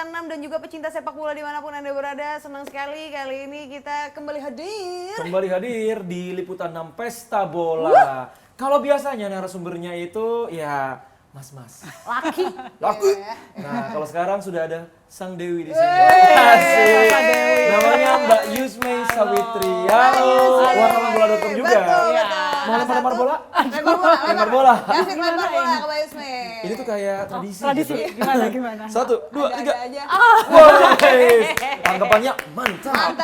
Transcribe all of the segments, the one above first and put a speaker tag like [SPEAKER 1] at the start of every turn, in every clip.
[SPEAKER 1] Liputan 6 dan juga pecinta sepak bola dimanapun Anda berada. Senang sekali kali ini kita kembali hadir
[SPEAKER 2] di Liputan 6 Pesta Bola. Kalau biasanya narasumbernya itu ya mas-mas.
[SPEAKER 1] Laki.
[SPEAKER 2] Nah, kalau sekarang sudah ada Sang Dewi di sini. Asik. Namanya Mbak Yusmei Sawitri. Halo. Warnamanbola.com juga.
[SPEAKER 1] Betul.
[SPEAKER 2] Mau lempar bola?
[SPEAKER 1] Lempar bola.
[SPEAKER 2] Lempar bola.
[SPEAKER 1] David lempar bola ke Mbak Yusmei.
[SPEAKER 2] Ini tuh kayak tradisi.
[SPEAKER 3] Tradisi
[SPEAKER 2] gitu.
[SPEAKER 3] gimana?
[SPEAKER 2] 1, 2, 3.
[SPEAKER 1] aja.
[SPEAKER 2] Tanggapannya mantap.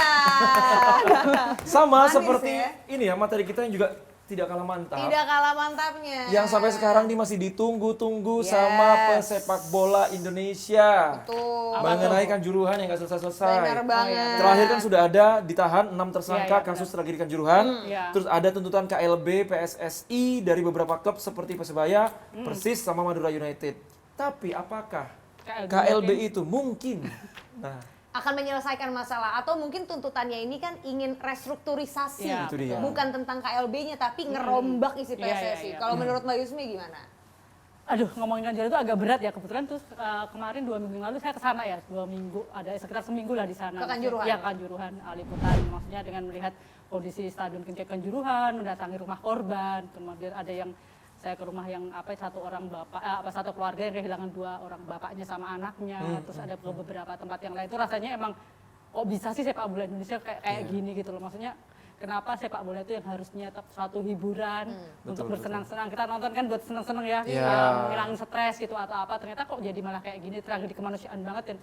[SPEAKER 2] Sama
[SPEAKER 1] Manis
[SPEAKER 2] seperti
[SPEAKER 1] ya.
[SPEAKER 2] ini ya, materi kita yang juga tidak kalah mantap.
[SPEAKER 1] Tidak kalah mantapnya.
[SPEAKER 2] Yang sampai sekarang ini masih ditunggu-tunggu
[SPEAKER 1] Yes.
[SPEAKER 2] sama pesepak bola Indonesia.
[SPEAKER 1] Betul.
[SPEAKER 2] Mengenai Kanjuruhan yang nggak selesai-selesai.
[SPEAKER 1] Benar banget.
[SPEAKER 2] Terakhir kan sudah ada ditahan 6 tersangka
[SPEAKER 3] Iya,
[SPEAKER 2] kasus tragedi Kanjuruhan.
[SPEAKER 3] Iya.
[SPEAKER 2] Terus ada tuntutan KLB, PSSI dari beberapa klub seperti Persebaya, Persis sama Madura United. Tapi apakah KLB itu mungkin? Nah,
[SPEAKER 1] Akan menyelesaikan masalah atau mungkin tuntutannya ini kan ingin restrukturisasi.
[SPEAKER 3] Iya,
[SPEAKER 2] itu dia.
[SPEAKER 1] Bukan tentang KLB-nya tapi ngerombak isi
[SPEAKER 3] Iya,
[SPEAKER 1] PSSI.
[SPEAKER 3] iya.
[SPEAKER 1] Kalau menurut Mbak Yusmi gimana?
[SPEAKER 3] Aduh, ngomongin Kanjuruhan itu agak berat ya. Kebetulan tuh kemarin 2 minggu lalu saya ke sana ya. 2 minggu, ada sekitar seminggu lah di sana.
[SPEAKER 1] Ke Kanjuruhan?
[SPEAKER 3] Iya, Kanjuruhan, Liputan. Maksudnya dengan melihat kondisi Stadion Kincir Kanjuruhan, mendatangi rumah korban, kemudian ada yang saya ke rumah yang satu keluarga yang kehilangan 2 orang bapaknya sama anaknya, terus ada ke beberapa tempat yang lain. Itu rasanya emang kok bisa sih sepak bola Indonesia kayak gini gitu loh. Maksudnya kenapa sepak bola itu yang harusnya suatu hiburan untuk bersenang-senang. Kita nonton kan buat senang-senang ya, ngilangin stres gitu atau apa. Ternyata kok jadi malah kayak gini, tragedi kemanusiaan banget. Dan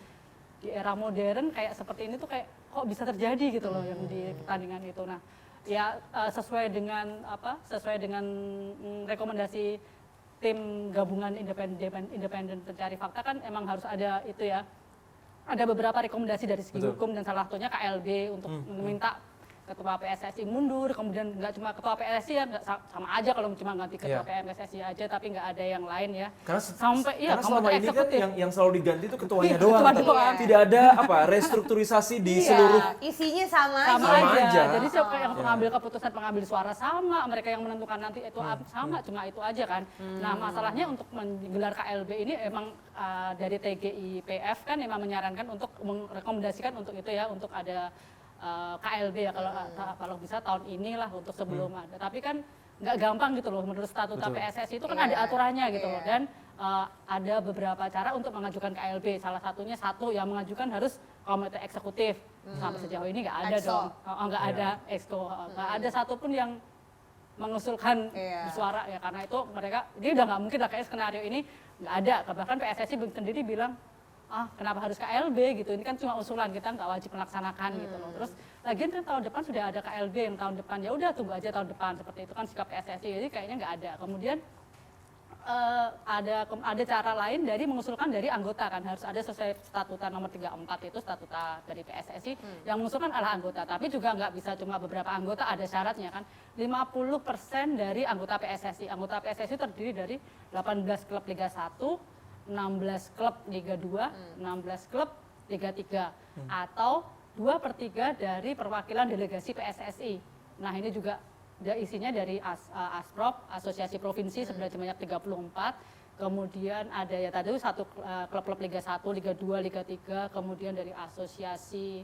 [SPEAKER 3] di era modern kayak seperti ini tuh kayak kok bisa terjadi gitu loh yang di pertandingan itu. Nah, ya sesuai dengan rekomendasi tim gabungan independen pencari fakta kan emang harus ada itu ya, ada beberapa rekomendasi dari segi hukum dan salah satunya KLB untuk meminta ketua PSSI mundur, kemudian nggak cuma ketua PSSI ya, nggak sama aja kalau cuma ganti ketua PSSI aja, tapi nggak ada yang lain ya.
[SPEAKER 2] Karena selama ini kan yang selalu diganti itu ketuanya
[SPEAKER 3] Iya,
[SPEAKER 2] doang.
[SPEAKER 3] ketua
[SPEAKER 2] Tapi
[SPEAKER 3] doang.
[SPEAKER 2] tidak ada restrukturisasi di seluruh.
[SPEAKER 1] Isinya sama
[SPEAKER 3] aja.
[SPEAKER 2] aja.
[SPEAKER 3] Jadi siapa yang pengambil suara sama, mereka yang menentukan nanti itu sama, cuma itu aja kan. Nah, masalahnya untuk menggelar KLB ini emang dari TGIPF kan emang menyarankan untuk merekomendasikan untuk itu ya, untuk ada KLB ya kalau bisa tahun inilah untuk sebelum ada. Tapi kan nggak gampang gitu loh, menurut statuta PSSI itu kan ada aturannya gitu loh, dan ada beberapa cara untuk mengajukan KLB. Salah satunya yang mengajukan harus komite eksekutif. Sampai sejauh ini nggak ada dong, nggak ada exco, nggak ada satupun yang mengusulkan bersuara ya, karena itu mereka dia udah nggak mungkin lah kayak skenario ini nggak ada. Bahkan PSSI sendiri bilang kenapa harus KLB gitu, ini kan cuma usulan, kita nggak wajib melaksanakan gitu loh. Terus lagian kan tahun depan sudah ada KLB yang tahun depan, ya udah tunggu aja tahun depan, seperti itu kan sikap PSSI. Jadi kayaknya nggak ada. Kemudian ada cara lain dari mengusulkan dari anggota kan, harus ada sesuai statuta nomor 34 itu statuta dari PSSI yang mengusulkan adalah anggota, tapi juga nggak bisa cuma beberapa anggota, ada syaratnya kan. 50% dari anggota PSSI terdiri dari 18 klub Liga 1, 16 klub Liga 2, 16 klub Liga 3, atau 2/3 dari perwakilan delegasi PSSI. Nah, ini juga isinya dari Asprop, Asosiasi Provinsi sebanyak 34, kemudian ada ya tadi satu klub-klub Liga 1, Liga 2, Liga 3, kemudian dari asosiasi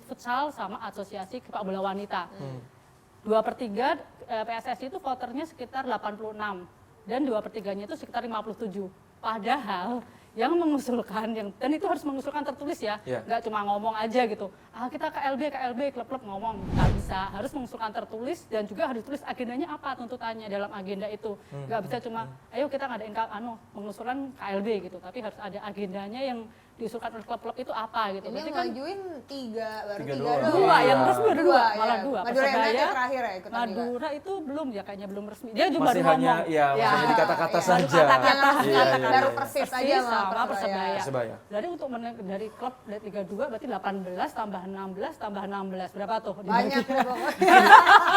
[SPEAKER 3] futsal sama asosiasi sepak bola wanita. 2/3 PSSI itu voternya sekitar 86. Dan 2/3-nya itu sekitar 57. Padahal yang mengusulkan, dan itu harus mengusulkan tertulis ya, nggak cuma ngomong aja gitu. Kita KLB, klub-klub ngomong, nggak bisa. Harus mengusulkan tertulis dan juga harus tulis agendanya apa, tuntutannya dalam agenda itu. Nggak bisa cuma, ayo kita ngadain mengusulkan KLB gitu, tapi harus ada agendanya yang diusulkan oleh klub-klub itu apa gitu.
[SPEAKER 1] Ini
[SPEAKER 3] berarti
[SPEAKER 1] yang
[SPEAKER 3] kan
[SPEAKER 1] ngajuin 3
[SPEAKER 2] doang.
[SPEAKER 3] dua, yang resmi ada dua, malah
[SPEAKER 1] ya.
[SPEAKER 3] dua.
[SPEAKER 1] Madura United terakhir ya ikutan juga.
[SPEAKER 3] Madura itu belum ya, kayaknya belum resmi. Dia juga
[SPEAKER 2] Masih
[SPEAKER 3] baru
[SPEAKER 2] hanya
[SPEAKER 3] ngomong.
[SPEAKER 2] hanya di kata-kata
[SPEAKER 1] Iya.
[SPEAKER 2] saja.
[SPEAKER 1] Yang baru Persis aja
[SPEAKER 3] sama Persebaya.
[SPEAKER 2] Persebaya.
[SPEAKER 3] Jadi untuk dari klub dari Liga 2 berarti 18 tambah 16 tambah 16. Berapa tuh?
[SPEAKER 1] Banyak ya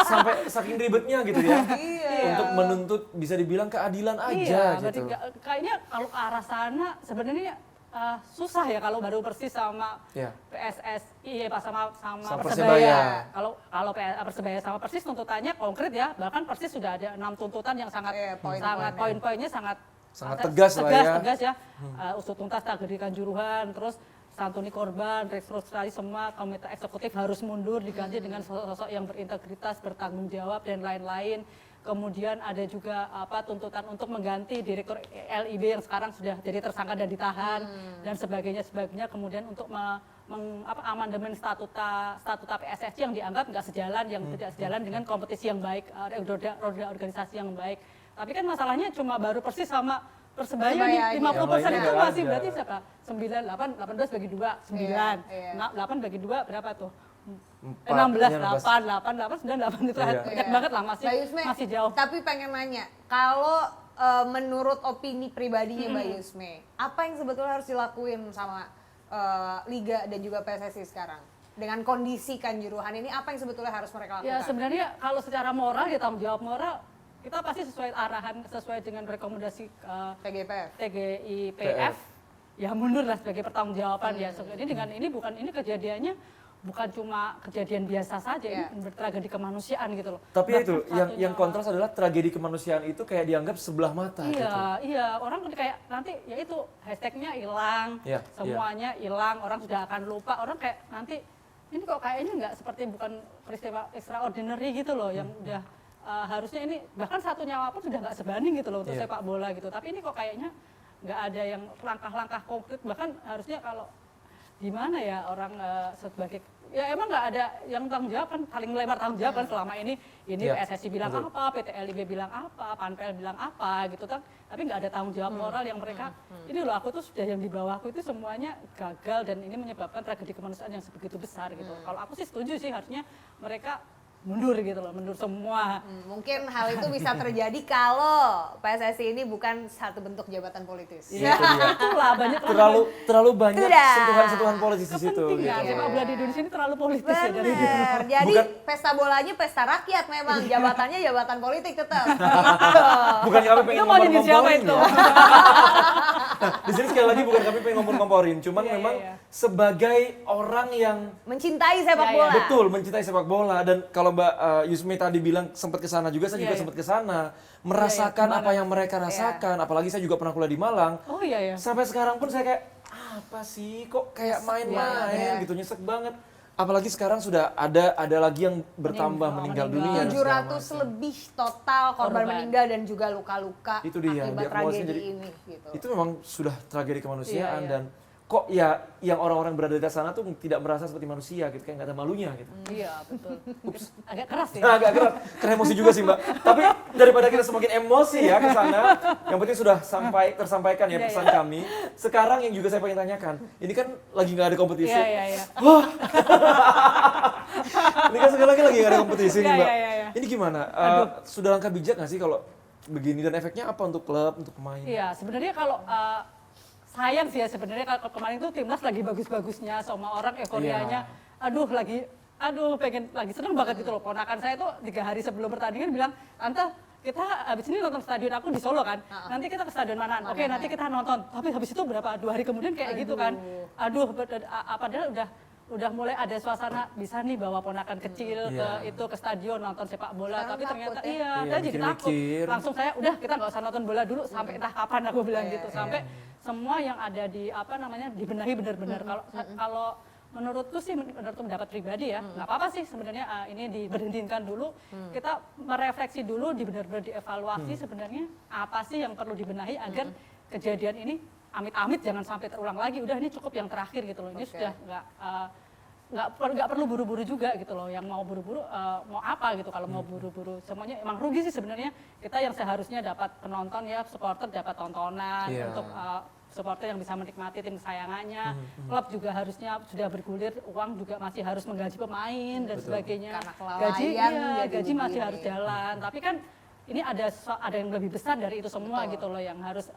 [SPEAKER 2] Sampai saking ribetnya gitu ya.
[SPEAKER 1] Iya.
[SPEAKER 2] Untuk menuntut bisa dibilang keadilan aja
[SPEAKER 3] berarti
[SPEAKER 2] gitu.
[SPEAKER 3] kayaknya kalau ke arah sana sebenarnya susah ya kalau baru Persis sama PSSI sama
[SPEAKER 2] Persebaya.
[SPEAKER 3] Kalau Persebaya sama Persis tuntutannya konkret ya, bahkan Persis sudah ada 6 tuntutan yang sangat poin-poinnya sangat
[SPEAKER 2] Sangat tegas lah ya.
[SPEAKER 3] Tegas ya. Usut tuntas tragedi Kanjuruhan, terus santuni korban, restrukturisasi semua, komite eksekutif harus mundur diganti dengan sosok yang berintegritas, bertanggung jawab dan lain-lain. Kemudian ada juga tuntutan untuk mengganti direktur LIB yang sekarang sudah jadi tersangka dan ditahan dan sebagainya. Kemudian untuk amandemen statuta PSSI yang dianggap nggak sejalan, yang tidak sejalan dengan kompetisi yang baik, roda organisasi yang baik. Tapi kan masalahnya cuma baru Persis sama Persebaya nih, 50% itu masih berarti siapa? 9, 8, 18 bagi 2, 9. 8 bagi 2 berapa tuh? 16, 8, 9, 8 itu dekat banget lah, masih jauh.
[SPEAKER 1] Tapi pengen nanya, kalau menurut opini pribadinya Mbak Yusme, apa yang sebetulnya harus dilakuin sama Liga dan juga PSSI sekarang? Dengan kondisi Kanjuruhan ini, apa yang sebetulnya harus mereka lakukan?
[SPEAKER 3] Ya sebenarnya kalau secara moral, ya tanggung jawab moral, kita pasti sesuai arahan, sesuai dengan rekomendasi TGIPF, ya mundur lah sebagai pertanggungjawaban ya. Jadi dengan ini kejadiannya bukan cuma kejadian biasa saja, ini tragedi kemanusiaan gitu loh.
[SPEAKER 2] Tapi itu yang kontras adalah tragedi kemanusiaan itu kayak dianggap sebelah mata.
[SPEAKER 3] Iya, orang kayak nanti ya itu hashtagnya hilang, semuanya hilang, orang sudah akan lupa, orang kayak nanti ini kok kayaknya nggak seperti bukan peristiwa extraordinary gitu loh, yang udah harusnya ini bahkan satu nyawa pun sudah nggak sebanding gitu loh untuk sepak bola gitu. Tapi ini kok kayaknya nggak ada yang langkah-langkah konkret, bahkan harusnya kalau gimana ya orang sebagai ya emang nggak ada yang tanggung jawab kan, saling melempar tanggung jawab kan selama ini PSSI bilang apa, PT LIB bilang apa, Panpel bilang apa gitu kan, tapi nggak ada tanggung jawab moral yang mereka ini loh, aku tuh sudah yang di bawahku itu semuanya gagal dan ini menyebabkan tragedi kemanusiaan yang sebegitu besar gitu. Kalau aku sih setuju sih harusnya mereka mundur gitu loh, mundur semua.
[SPEAKER 1] Mungkin hal itu bisa terjadi kalau PSSI ini bukan satu bentuk jabatan politis.
[SPEAKER 3] Iya, itulah banyak
[SPEAKER 2] terlalu banyak sentuhan-sentuhan politis di situ.
[SPEAKER 3] Sepak bola di Indonesia ini terlalu politis ya dari dulu.
[SPEAKER 1] Jadi pesta bolanya pesta rakyat memang, jabatannya jabatan politik tetap.
[SPEAKER 2] Bukan kami pengen ngompor-ngomporin ya. Di sini sekali lagi bukan kami pengen ngompor-ngomporin, cuman memang sebagai orang yang
[SPEAKER 1] mencintai sepak bola.
[SPEAKER 2] Betul, mencintai sepak bola. Dan kalau Mbak Yusme tadi bilang sempat ke sana juga, saya juga sempat ke sana, merasakan apa yang mereka rasakan. Apalagi saya juga pernah kuliah di Malang. Sampai sekarang pun saya kayak apa sih kok kayak main-main gitu, nyesek banget. Apalagi sekarang sudah ada lagi yang bertambah meninggal dunia.
[SPEAKER 1] 700 lebih total korban meninggal dan juga luka-luka akibat tragedi ini. Gitu.
[SPEAKER 2] Itu memang sudah tragedi kemanusiaan dan kok ya yang orang-orang berada di sana tuh tidak merasa seperti manusia gitu, kayak nggak ada malunya gitu.
[SPEAKER 3] Iya betul. Agak keras ya.
[SPEAKER 2] Agak keras, karena emosi juga sih Mbak. Tapi daripada kita semakin emosi ya ke sana, yang penting sudah tersampaikan ya pesan kami. Sekarang yang juga saya pengen tanyakan, ini kan lagi nggak ada kompetisi. Wah. Ini kan sekali lagi nggak ada kompetisi nih Mbak. Ini gimana? Sudah langkah bijak nggak sih kalau begini, dan efeknya apa untuk klub, untuk pemain?
[SPEAKER 3] Iya sebenarnya kalau sayang sih ya sebenarnya, kalau kemarin tuh timnas lagi bagus-bagusnya, semua orang euforianya, pengen lagi seneng banget gitu loh. Ponakan saya tuh 3 hari sebelum pertandingan bilang, Tante kita habis ini nonton stadion, aku di Solo kan, nanti kita ke stadion mana? Oke nanti kita nonton. Tapi habis itu 2 hari kemudian kayak gitu kan, padahal udah mulai ada suasana bisa nih bawa ponakan kecil ke stadion nonton sepak bola. Tapi ternyata saya jadi takut. Langsung saya udah kita nggak usah nonton bola dulu sampai entah kapan, aku bilang gitu, sampai semua yang ada di dibenahi benar-benar. Kalau menurutku sih, menurut pendapat pribadi ya, nggak apa-apa sih sebenarnya ini diberhentikan dulu, kita merefleksi dulu, benar-benar dievaluasi sebenarnya apa sih yang perlu dibenahi agar kejadian ini amit-amit jangan sampai terulang lagi. Udah ini cukup yang terakhir gitu loh. Ini sudah nggak perlu buru-buru juga gitu loh. Yang mau buru-buru mau apa gitu, kalau mau buru-buru semuanya emang rugi sih sebenarnya. Kita yang seharusnya dapat penonton ya, supporter dapat tontonan untuk supporter yang bisa menikmati tim kesayangannya. Klub juga harusnya sudah bergulir, uang juga masih harus menggaji pemain dan sebagainya. Gaji masih harus jalan. Tapi kan ini ada yang lebih besar dari itu semua gitu loh, yang harus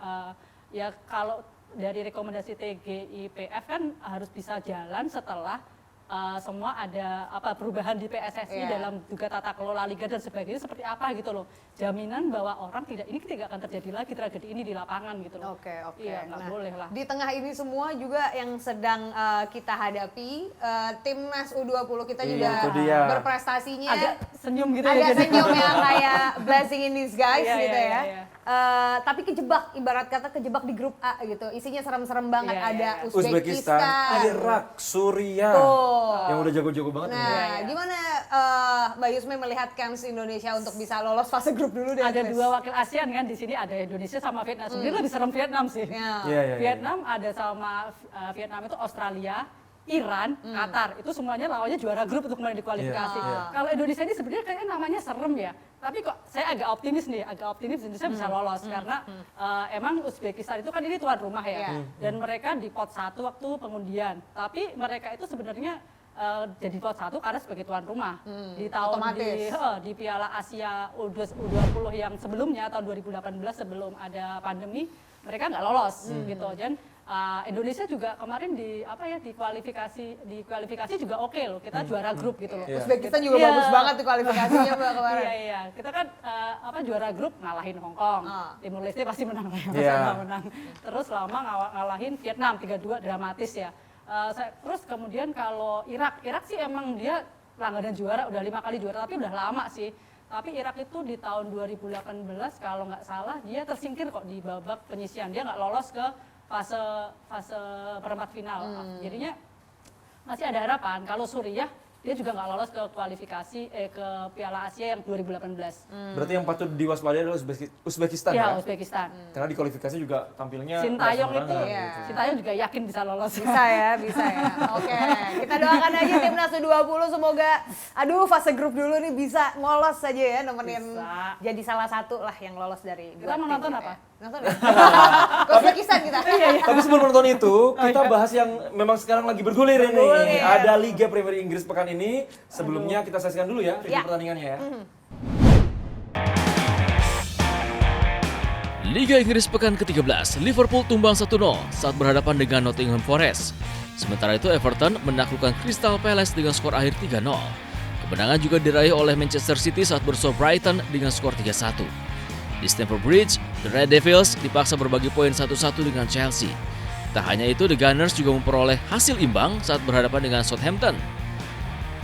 [SPEAKER 3] ya kalau dari rekomendasi TGIPF kan harus bisa jalan setelah semua ada perubahan di PSSI dalam juga tata kelola liga dan sebagainya, seperti apa gitu loh. Jaminan bahwa orang ini tidak akan terjadi lagi tragedi ini di lapangan gitu loh.
[SPEAKER 1] Oke.
[SPEAKER 3] Iya, nggak boleh lah.
[SPEAKER 1] Di tengah ini semua juga yang sedang kita hadapi, timnas U20 kita juga berprestasinya
[SPEAKER 3] agak senyum gitu
[SPEAKER 1] agak senyum ya, kayak blessing in disguise gitu ya. tapi kejebak, ibarat kata kejebak di grup A gitu. Isinya serem-serem banget.
[SPEAKER 3] Iya,
[SPEAKER 1] Ada
[SPEAKER 3] iya.
[SPEAKER 1] Uzbekistan,
[SPEAKER 2] Irak, Suriah.
[SPEAKER 1] Tuh.
[SPEAKER 2] Yang udah jago-jago banget nih.
[SPEAKER 1] Nah, gimana Mbak Yusme melihat kans Indonesia untuk bisa lolos fase grup dulu deh?
[SPEAKER 3] Ada 2 wakil ASEAN kan di sini, ada Indonesia sama Vietnam. Sebenarnya lebih serem Vietnam sih.
[SPEAKER 1] Ya.
[SPEAKER 2] Iya.
[SPEAKER 3] Vietnam ada sama Vietnam itu Australia, Iran, Qatar, itu semuanya lawannya juara grup untuk kemarin di kualifikasi. Kalau Indonesia ini sebenarnya kayaknya namanya serem ya, tapi kok saya agak optimis Indonesia bisa lolos karena emang Uzbekistan itu kan ini tuan rumah ya, dan mereka di pot 1 waktu pengundian, tapi mereka itu sebenarnya jadi pot 1 karena sebagai tuan rumah di tahun di Piala Asia U20 yang sebelumnya tahun 2018 sebelum ada pandemi mereka nggak lolos gitu. Dan Indonesia juga kemarin di kualifikasi juga oke loh, kita juara grup gitu loh.
[SPEAKER 1] Uzbekistan juga bagus banget tuh kualifikasinya Mbak kemarin.
[SPEAKER 3] Iya, kita kan juara grup ngalahin Hong Kong, Timur Leste pasti menang lah, menang. Terus lama ngalahin Vietnam 3-2 dramatis ya. Terus kemudian kalau Irak sih emang dia langganan juara, udah 5 kali juara tapi udah lama sih. Tapi Irak itu di tahun 2018 kalau nggak salah dia tersingkir kok di babak penyisian, dia nggak lolos ke fase perempat final. Jadinya masih ada harapan. Kalau Suriah dia juga nggak lolos ke kualifikasi ke Piala Asia yang 2018.
[SPEAKER 2] Berarti yang patut diwaspadai adalah Uzbekistan
[SPEAKER 3] ya?
[SPEAKER 2] ya?
[SPEAKER 3] Uzbekistan.
[SPEAKER 2] Karena di kualifikasi juga tampilnya
[SPEAKER 3] Sintayong itu,
[SPEAKER 2] gitu.
[SPEAKER 3] Sintayong juga yakin bisa lolos.
[SPEAKER 1] Bisa ya. Oke, kita doakan aja timnas U20 semoga, fase grup dulu nih bisa ngolos saja ya, nemenin jadi salah satu lah yang lolos dari.
[SPEAKER 3] Kita mau nonton apa?
[SPEAKER 1] Nonton ya? Uzbekistan kita.
[SPEAKER 2] Tapi sebelum nonton itu, kita bahas yang memang sekarang lagi bergulir ini. Ada Liga Premier Inggris pekan ini. Sebelumnya kita saksikan dulu ya review pertandingannya ya.
[SPEAKER 4] Liga Inggris pekan ke-13, Liverpool tumbang 1-0 saat berhadapan dengan Nottingham Forest. Sementara itu Everton menaklukkan Crystal Palace dengan skor akhir 3-0. Kemenangan juga diraih oleh Manchester City saat bersuah Brighton dengan skor 3-1. Di Stamford Bridge, The Red Devils dipaksa berbagi poin 1-1 dengan Chelsea. Tak hanya itu, The Gunners juga memperoleh hasil imbang saat berhadapan dengan Southampton.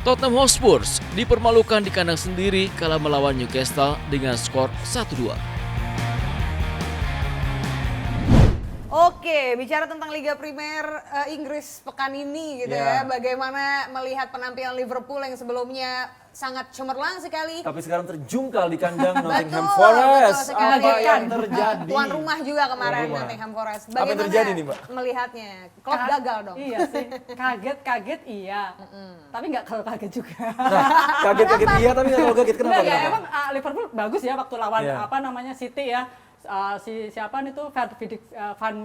[SPEAKER 4] Tottenham Hotspur dipermalukan di kandang sendiri kala melawan Newcastle dengan skor 1-2.
[SPEAKER 1] Oke, bicara tentang Liga Primer Inggris pekan ini gitu ya. Bagaimana melihat penampilan Liverpool yang sebelumnya sangat cemerlang sekali.
[SPEAKER 2] Tapi sekarang terjungkal di kandang Nottingham Forest. Apa yang terjadi?
[SPEAKER 1] Tuan rumah juga kemarin Nottingham Forest. Bagaimana
[SPEAKER 2] apa yang terjadi nih, Mbak?
[SPEAKER 1] Melihatnya? Klopp gagal dong.
[SPEAKER 3] Iya sih, kaget iya. Tapi nggak kalau kaget juga.
[SPEAKER 2] Nah, kaget iya tapi nggak kalau kaget kenapa?
[SPEAKER 3] Ya emang Liverpool bagus ya waktu lawan City ya. Siapa nih tuh Van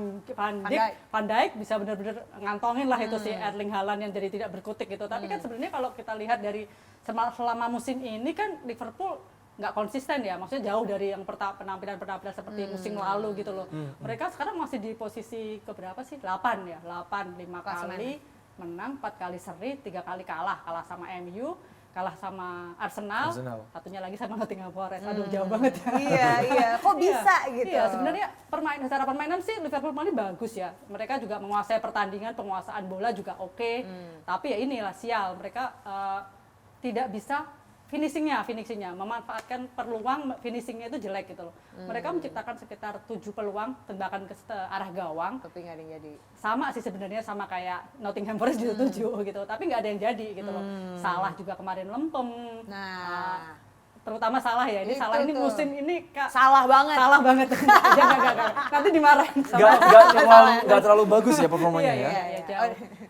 [SPEAKER 3] Dijk bisa benar-benar ngantongin lah itu si Erling Haaland yang jadi tidak berkutik gitu. Tapi kan sebenarnya kalau kita lihat dari selama musim ini kan Liverpool nggak konsisten ya, maksudnya jauh dari yang penampilan seperti musim lalu gitu loh. Mereka sekarang masih di posisi keberapa sih? 8 ya, 5 kali menang, 4 kali seri, 3 kali kalah sama MU, kalah sama Arsenal, satunya lagi sama Nottingham Forest. Aduh jauh banget ya.
[SPEAKER 1] Iya. Kok bisa gitu?
[SPEAKER 3] Iya, sebenarnya secara permainan sih Liverpool ini bagus ya. Mereka juga menguasai pertandingan, penguasaan bola juga oke. Tapi ya inilah sial, mereka tidak bisa finishingnya, memanfaatkan peluang finishingnya itu jelek gitu loh. Mereka menciptakan sekitar 7 peluang tembakan ke arah gawang.
[SPEAKER 1] Tapi nggak ada yang jadi.
[SPEAKER 3] Sama sih sebenarnya sama kayak Nottingham Forest juga 7 gitu, tapi nggak ada yang jadi gitu loh. Salah juga kemarin lempem.
[SPEAKER 1] Nah,
[SPEAKER 3] terutama Salah ya, ini Salah ini musim ini
[SPEAKER 1] salah banget.
[SPEAKER 3] Jangan. Nanti dimarahin.
[SPEAKER 2] Nggak terlalu bagus ya performanya ya.
[SPEAKER 3] Iya.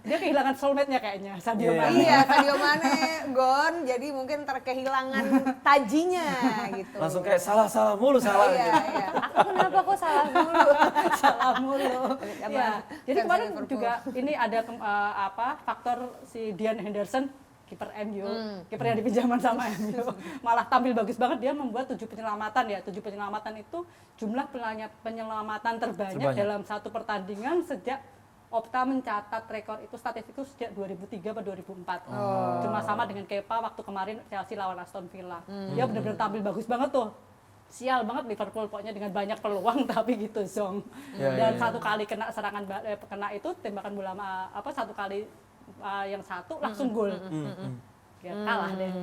[SPEAKER 3] Dia kehilangan soulmate-nya kayaknya, Sadio Mane.
[SPEAKER 1] Iya, Sadio Mane gone, jadi mungkin terkehilangan tajinya gitu.
[SPEAKER 2] Langsung kayak salah mulu.
[SPEAKER 1] Iya. Aku kenapa kok salah mulu?
[SPEAKER 3] Iya. Jadi kemarin juga ini ada faktor si Dean Henderson, kiper MU, kiper yang dipinjaman sama MU, malah tampil bagus banget. Dia membuat 7 penyelamatan ya. 7 penyelamatan itu jumlah penyelamatan terbanyak dalam satu pertandingan sejak Opta mencatat rekor itu, statistik itu sejak 2003 atau 2004. Cuma sama dengan Kepa waktu kemarin Chelsea lawan Aston Villa. Dia benar-benar tampil bagus banget tuh. Sial banget Liverpool pokoknya dengan banyak peluang tapi gitu zong. Dan satu kali kena serangan kena itu tembakan bola satu kali yang satu langsung gol. Ya, kalah deh.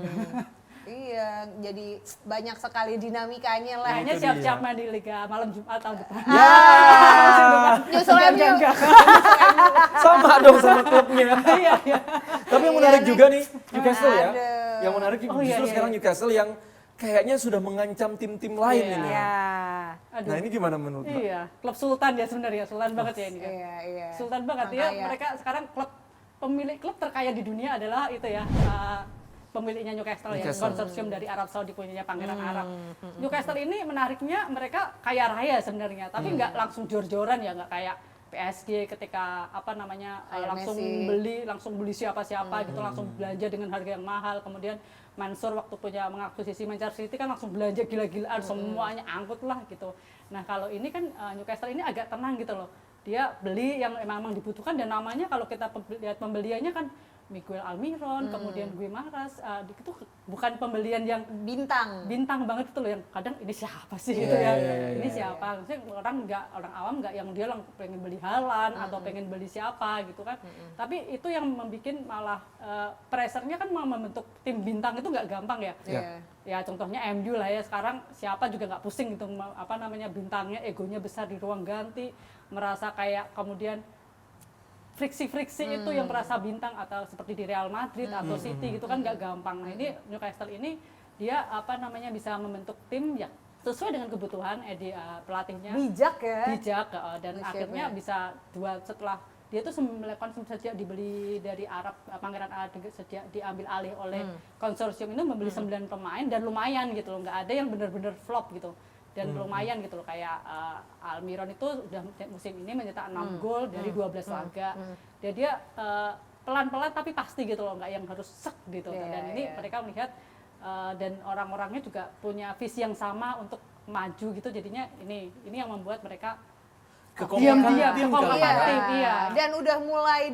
[SPEAKER 1] Iya, jadi banyak sekali dinamikanya lah.
[SPEAKER 3] Kayaknya
[SPEAKER 2] itu
[SPEAKER 3] siap-siap
[SPEAKER 2] dia.
[SPEAKER 3] main di Liga malam Jumat tahun depan.
[SPEAKER 2] Ya,
[SPEAKER 1] Nyusul MU.
[SPEAKER 2] sama dong sama klubnya.
[SPEAKER 3] Iya, iya.
[SPEAKER 2] Tapi yang menarik juga nih Newcastle ya.
[SPEAKER 1] Ada.
[SPEAKER 2] Yang menarik
[SPEAKER 3] Oh, iya,
[SPEAKER 2] justru
[SPEAKER 3] iya,
[SPEAKER 2] sekarang Newcastle yang kayaknya sudah mengancam tim-tim lain
[SPEAKER 3] Iya.
[SPEAKER 2] ini.
[SPEAKER 1] Ya.
[SPEAKER 3] Aduh.
[SPEAKER 2] Nah ini gimana menurut Mbak?
[SPEAKER 3] Iya, klub Sultan ya sebenarnya, Sultan banget ya ini kan.
[SPEAKER 1] Iya, iya.
[SPEAKER 3] Sultan banget
[SPEAKER 1] Orang
[SPEAKER 3] ya,
[SPEAKER 1] kaya.
[SPEAKER 3] mereka sekarang pemilik klub terkaya di dunia adalah itu ya, pemiliknya Newcastle ya,
[SPEAKER 2] Newcastle.
[SPEAKER 3] konsorsium dari Arab Saudi punyanya Pangeran Arab. Newcastle ini menariknya mereka kaya raya sebenarnya, tapi nggak langsung jor-joran ya, nggak kayak PSG ketika apa namanya
[SPEAKER 1] Kayak
[SPEAKER 3] langsung beli siapa-siapa gitu, langsung belanja dengan harga yang mahal. Kemudian Mansur waktu punya mengakuisisi Manchester City kan langsung belanja gila-gilaan, semuanya angkut lah gitu. Nah kalau ini kan Newcastle ini agak tenang gitu loh, dia beli yang emang dibutuhkan, dan namanya kalau kita lihat pembeliannya kan Miguel Almiron, kemudian Guy Mahrez, itu bukan pembelian yang bintang banget itu loh, yang kadang ini siapa sih gitu ya, ini siapa, maksudnya orang awam nggak yang dia pengen beli Haaland atau pengen beli siapa gitu kan, tapi itu yang membuat malah pressure-nya kan mau membentuk tim bintang itu nggak gampang ya. Ya contohnya MU lah ya, sekarang siapa juga nggak pusing gitu, apa namanya bintangnya egonya besar di ruang ganti, merasa kayak kemudian friksi-friksi itu yang merasa bintang, atau seperti di Real Madrid atau City gitu kan nggak gampang. Nah ini Newcastle ini dia apa namanya bisa membentuk tim ya sesuai dengan kebutuhan pelatihnya,
[SPEAKER 1] Bijak ya.
[SPEAKER 3] dan
[SPEAKER 1] Leadership-nya.
[SPEAKER 3] akhirnya bisa setelah dia tuh melakukan sejak dibeli dari Arab, Pangeran Arab sejak diambil alih oleh konsorsium itu membeli 9 pemain dan lumayan gitu loh, nggak ada yang benar-benar flop gitu. Dan lumayan gitu loh, kayak Almiron itu udah musim ini mencetak 6 gol dari 12 laga. Dia pelan-pelan tapi pasti gitu loh, nggak yang harus sek gitu. Dan ini mereka melihat dan orang-orangnya juga punya visi yang sama untuk maju gitu, jadinya ini yang membuat mereka diam-diam
[SPEAKER 2] tim kali ya.
[SPEAKER 3] tim, iya.
[SPEAKER 1] Dan udah mulai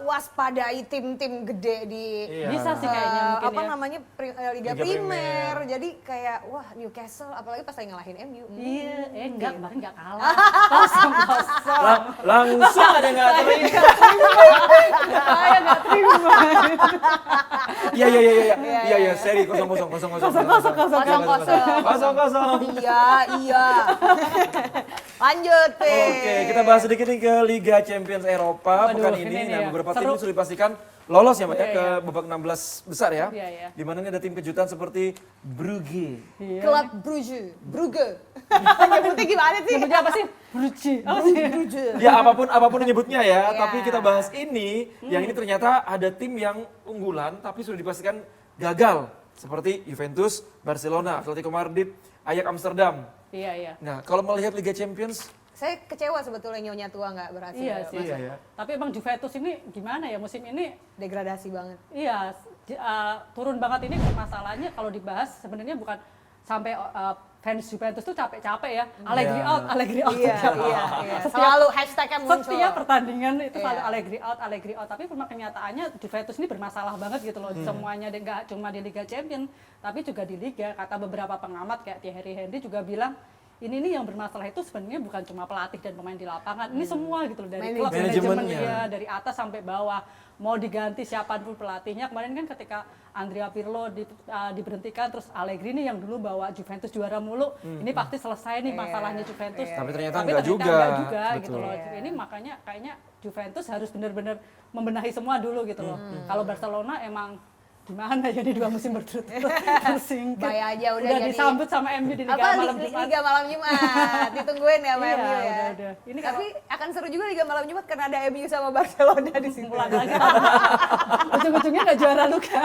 [SPEAKER 1] waspadai tim-tim gede di
[SPEAKER 2] Iya.
[SPEAKER 3] Bisa sih kayaknya mungkin
[SPEAKER 1] apa
[SPEAKER 3] ya.
[SPEAKER 1] namanya Liga
[SPEAKER 2] Liga
[SPEAKER 1] Primer.
[SPEAKER 2] Primer.
[SPEAKER 1] Jadi kayak wah Newcastle apalagi pas lagi ngalahin MU.
[SPEAKER 3] Iya, enggak, kemarin enggak kalah. 0-0.
[SPEAKER 2] Langsung ada yang nggak terima.
[SPEAKER 3] Saya enggak terima.
[SPEAKER 2] Iya, seri 0-0.
[SPEAKER 1] Iya. Lanjut,
[SPEAKER 2] Oke, kita bahas sedikit nih ke Liga Champions Eropa
[SPEAKER 3] Waduh,
[SPEAKER 2] pekan
[SPEAKER 3] ini
[SPEAKER 2] ini.
[SPEAKER 3] nih
[SPEAKER 2] Nah,
[SPEAKER 3] ya.
[SPEAKER 2] beberapa tim
[SPEAKER 3] Seru.
[SPEAKER 2] ini sudah dipastikan lolos ya, Mbak ya,
[SPEAKER 3] Iya,
[SPEAKER 2] ke
[SPEAKER 3] iya.
[SPEAKER 2] babak 16 besar ya.
[SPEAKER 3] Iya, iya.
[SPEAKER 2] Di mana ini ada tim kejutan seperti Brugge.
[SPEAKER 1] Klub Brugge. Nyebutnya gimana sih?
[SPEAKER 3] Nyebutnya apa sih? Bruci. Apa sih?
[SPEAKER 1] Brugge.
[SPEAKER 2] Ya apapun nyebutnya ya,
[SPEAKER 1] Iya.
[SPEAKER 2] tapi kita bahas ini, yang ini ternyata ada tim yang unggulan tapi sudah dipastikan gagal. Seperti Juventus, Barcelona, Atletico Madrid, Ajax Amsterdam.
[SPEAKER 3] Iya.
[SPEAKER 2] Nah, kalau melihat Liga Champions,
[SPEAKER 1] Saya kecewa sebetulnya Nyonya Tua nggak berhasil.
[SPEAKER 3] Iya sih.
[SPEAKER 2] iya ya.
[SPEAKER 3] Tapi emang Juventus ini gimana ya musim ini?
[SPEAKER 1] Degradasi banget.
[SPEAKER 3] Iya, turun banget ini. Masalahnya kalau dibahas sebenarnya bukan sampai fans Juventus tuh capek-capek ya. Allegri
[SPEAKER 2] Iya.
[SPEAKER 3] out, Allegri out.
[SPEAKER 1] Iya. Selalu hashtagnya muncul.
[SPEAKER 3] Setiap pertandingan itu
[SPEAKER 1] Iya.
[SPEAKER 3] selalu Allegri out. Tapi memang kenyataannya Juventus ini bermasalah banget gitu loh. Semuanya nggak cuma di Liga Champions, tapi juga di Liga. Kata beberapa pengamat kayak Thierry Henry juga bilang, ini nih yang bermasalah itu sebenarnya bukan cuma pelatih dan pemain di lapangan. Ini semua gitu loh, dari klub,
[SPEAKER 2] Manajemennya.
[SPEAKER 3] manajemennya, dari atas sampai bawah. Mau diganti siapapun pelatihnya. Kemarin kan ketika Andrea Pirlo diberhentikan, terus Allegri nih yang dulu bawa Juventus juara mulu, ini pasti selesai nih masalahnya Juventus.
[SPEAKER 2] Tapi ternyata enggak juga.
[SPEAKER 3] Gitu
[SPEAKER 2] Betul.
[SPEAKER 3] loh. Ini makanya kayaknya Juventus harus benar-benar membenahi semua dulu gitu loh. Kalau Barcelona emang gimana ya, di 2 musim berturut-turut tersingkir.
[SPEAKER 1] Bayar aja udah jadi-
[SPEAKER 3] disambut sama MU di Liga Malam Jumat.
[SPEAKER 1] Liga Malam Jumat. Ditungguin ya sama
[SPEAKER 3] Iya,
[SPEAKER 1] MU ya.
[SPEAKER 3] udah. Ini
[SPEAKER 1] Tapi akan seru juga Liga Malam Jumat karena ada MU sama Barcelona di situ.
[SPEAKER 3] pulang lagi. Ujung-ujungnya nggak juara Luka.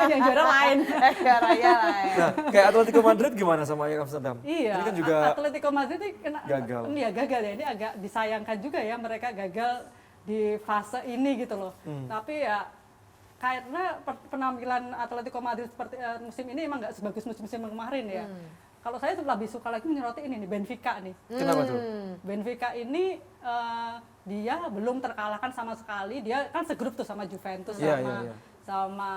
[SPEAKER 3] Yang juara lain.
[SPEAKER 1] Raya lah ya.
[SPEAKER 2] Nah, kayak Atletico Madrid gimana sama Ajax Amsterdam?
[SPEAKER 3] Iya,
[SPEAKER 2] Ini kan juga
[SPEAKER 3] Atletico Madrid ini
[SPEAKER 2] gagal.
[SPEAKER 3] Iya, gagal ya. Ini agak disayangkan juga ya mereka gagal di fase ini gitu loh. Tapi ya karena penampilan Atletico Madrid seperti musim ini emang nggak sebagus musim kemarin ya. Kalau saya lebih suka lagi menyoroti ini nih, Benfica nih.
[SPEAKER 2] kenapa tuh?
[SPEAKER 3] Benfica ini dia belum terkalahkan sama sekali. Dia kan segrup tuh sama Juventus,
[SPEAKER 2] Iya,
[SPEAKER 3] sama
[SPEAKER 2] iya.
[SPEAKER 3] sama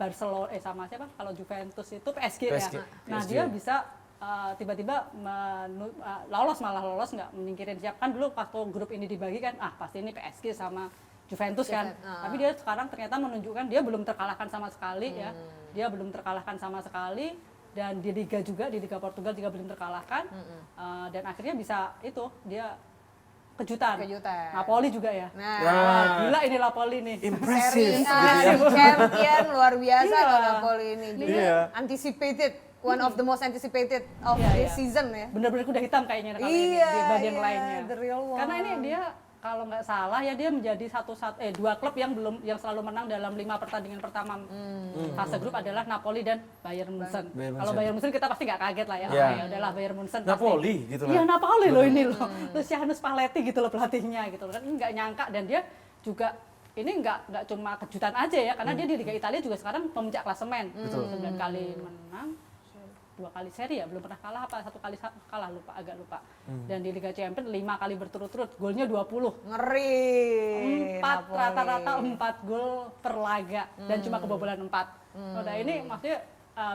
[SPEAKER 3] Barcelona, sama siapa? Kalau Juventus itu PSG,
[SPEAKER 2] PSG,
[SPEAKER 3] ya. Nah
[SPEAKER 2] PSG.
[SPEAKER 3] dia bisa tiba-tiba lolos nggak menyingkirin siapa, kan dulu waktu grup ini dibagi kan, pasti ini PSG sama Juventus kan. Tapi dia sekarang ternyata menunjukkan dia belum terkalahkan sama sekali ya. dia belum terkalahkan sama sekali, dan di Liga juga, di Liga Portugal juga belum terkalahkan. Dan akhirnya bisa itu, dia kejutan. Napoli juga ya.
[SPEAKER 1] Nah,
[SPEAKER 3] wah, gila ini Napoli nih.
[SPEAKER 2] Impressive.
[SPEAKER 1] Serie A champion luar biasa
[SPEAKER 3] Iya.
[SPEAKER 1] kalau Napoli ini. Juga
[SPEAKER 2] Iya.
[SPEAKER 1] anticipated, one of the most anticipated of
[SPEAKER 3] Iya,
[SPEAKER 1] this
[SPEAKER 3] iya.
[SPEAKER 1] season ya.
[SPEAKER 3] Bener-bener kuda hitam kayaknya kalau
[SPEAKER 1] Iya,
[SPEAKER 3] ini dibanding
[SPEAKER 1] iya,
[SPEAKER 3] lainnya.
[SPEAKER 1] the real one.
[SPEAKER 3] Karena ini dia kalau nggak salah ya dia menjadi dua klub yang selalu menang dalam 5 pertandingan pertama fase grup adalah Napoli dan Bayern Munchen.
[SPEAKER 2] Bayern
[SPEAKER 3] Kalau
[SPEAKER 2] Munchen.
[SPEAKER 3] Bayern Munchen kita pasti nggak kaget lah ya.
[SPEAKER 2] Iya.
[SPEAKER 3] Ya udahlah Bayern Munchen pasti.
[SPEAKER 2] Napoli gitu
[SPEAKER 3] Iya
[SPEAKER 2] lah.
[SPEAKER 3] Napoli loh ini loh. Luciano Spalletti gitu loh pelatihnya gitu loh. Kan nggak nyangka, dan dia juga ini nggak cuma kejutan aja ya, karena dia di Liga Italia juga sekarang pemuncak klasemen. 9 kali menang, 2 kali seri ya, belum pernah kalah apa 1 kali kalah, agak lupa. Dan di Liga Champions 5 kali berturut-turut, golnya 20.
[SPEAKER 1] Ngeri.
[SPEAKER 3] 4
[SPEAKER 1] Napoli.
[SPEAKER 3] rata-rata 4 gol per laga dan cuma kebobolan 4. Nah ini maksudnya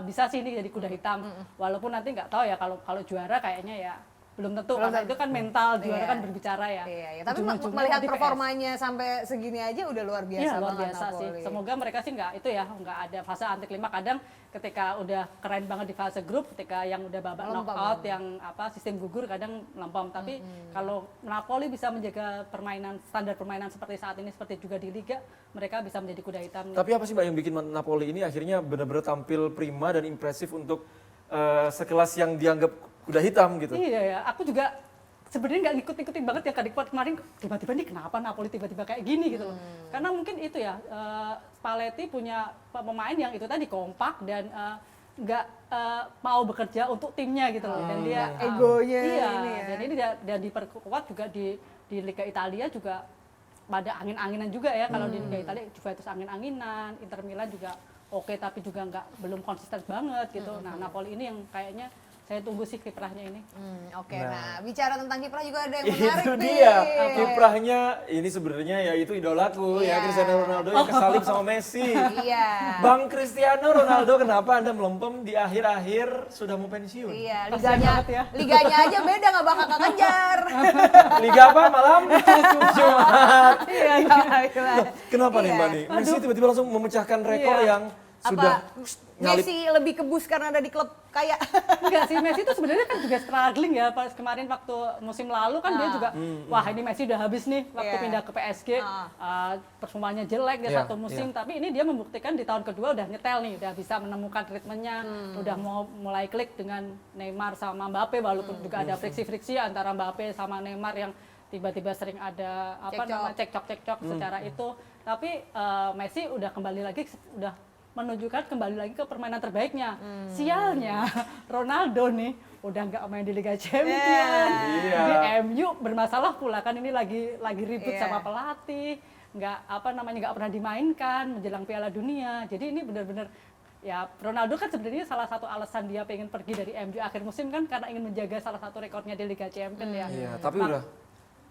[SPEAKER 3] bisa sih ini jadi kuda hitam. Walaupun nanti nggak tahu ya kalau juara kayaknya ya belum tentu, karena itu kan mental, juara
[SPEAKER 1] Iya.
[SPEAKER 3] kan berbicara ya.
[SPEAKER 1] Iya. Tapi
[SPEAKER 3] Ujung-ujungnya
[SPEAKER 1] melihat
[SPEAKER 3] nanti PS.
[SPEAKER 1] performanya sampai segini aja udah luar biasa
[SPEAKER 3] Iya, luar
[SPEAKER 1] banget
[SPEAKER 3] biasa sih.
[SPEAKER 1] Napoli.
[SPEAKER 3] Semoga mereka sih nggak ada fase anti klimaks. Kadang ketika udah keren banget di fase grup, ketika yang udah babak
[SPEAKER 1] Melempem.
[SPEAKER 3] knockout yang sistem gugur kadang melempem. Tapi kalau Napoli bisa menjaga standar permainan seperti saat ini, seperti juga di Liga, mereka bisa menjadi kuda hitam.
[SPEAKER 2] Tapi apa sih Mbak yang bikin Napoli ini akhirnya benar-benar tampil prima dan impresif untuk sekelas yang dianggap kuda hitam gitu?
[SPEAKER 3] Iya ya, aku juga sebenarnya nggak ngikut-ngikutin banget ya kemarin, tiba-tiba nih kenapa Napoli tiba-tiba kayak gini gitu loh. Karena mungkin itu ya, Spalletti punya pemain yang itu tadi kompak dan nggak mau bekerja untuk timnya gitu loh. Dan dia
[SPEAKER 1] Egonya
[SPEAKER 3] iya,
[SPEAKER 1] ini ya.
[SPEAKER 3] dan ini dia diperkuat juga di Liga Italia juga pada angin-anginan juga ya. Kalau di Liga Italia Juventus angin-anginan, Inter Milan juga oke tapi juga belum konsisten banget gitu. Nah Napoli ini yang kayaknya saya tunggu sih kiprahnya ini.
[SPEAKER 1] Oke, nah bicara tentang kiprah juga ada yang
[SPEAKER 2] Itu
[SPEAKER 1] menarik
[SPEAKER 2] dia,
[SPEAKER 1] nih.
[SPEAKER 2] kiprahnya ini sebenarnya ya itu idolaku
[SPEAKER 1] Iya.
[SPEAKER 2] ya, Cristiano Ronaldo yang kesalip sama Messi.
[SPEAKER 1] Iya.
[SPEAKER 2] Bang Cristiano Ronaldo, kenapa Anda melempem di akhir-akhir sudah mau pensiun?
[SPEAKER 1] Iya,
[SPEAKER 3] Kasian banget ya.
[SPEAKER 1] liganya aja beda nggak bakal kekejar.
[SPEAKER 2] Liga apa malam? Jumat.
[SPEAKER 1] Iya.
[SPEAKER 2] Kenapa nih Mbak nih? Messi tiba-tiba langsung memecahkan rekor
[SPEAKER 3] Iya.
[SPEAKER 2] yang sudah nyalip.
[SPEAKER 1] Messi lebih kebus karena ada di klub kaya.
[SPEAKER 3] Enggak sih, Messi itu sebenarnya kan juga struggling ya. Pas kemarin waktu musim lalu kan dia juga, wah ini Messi udah habis nih waktu
[SPEAKER 1] Iya.
[SPEAKER 3] pindah ke PSG. Performanya jelek
[SPEAKER 2] Iya,
[SPEAKER 3] satu musim, tapi ini dia membuktikan di tahun kedua udah nyetel nih, udah bisa menemukan ritmenya, udah mau mulai klik dengan Neymar sama Mbappe, walaupun juga ada friksi-friksi antara Mbappe sama Neymar yang tiba-tiba sering ada cekcok secara itu. Tapi Messi udah kembali lagi, udah menunjukkan kembali lagi ke permainan terbaiknya. Sialnya Ronaldo nih udah nggak main di Liga Champions,
[SPEAKER 2] Iya.
[SPEAKER 3] di MU bermasalah pula kan, ini lagi ribut
[SPEAKER 1] Iya.
[SPEAKER 3] sama pelatih, nggak pernah dimainkan menjelang Piala Dunia. Jadi ini benar-benar ya, Ronaldo kan sebenarnya salah satu alasan dia pengen pergi dari MU akhir musim kan karena ingin menjaga salah satu rekornya di Liga Champions ya.
[SPEAKER 2] Iya, tapi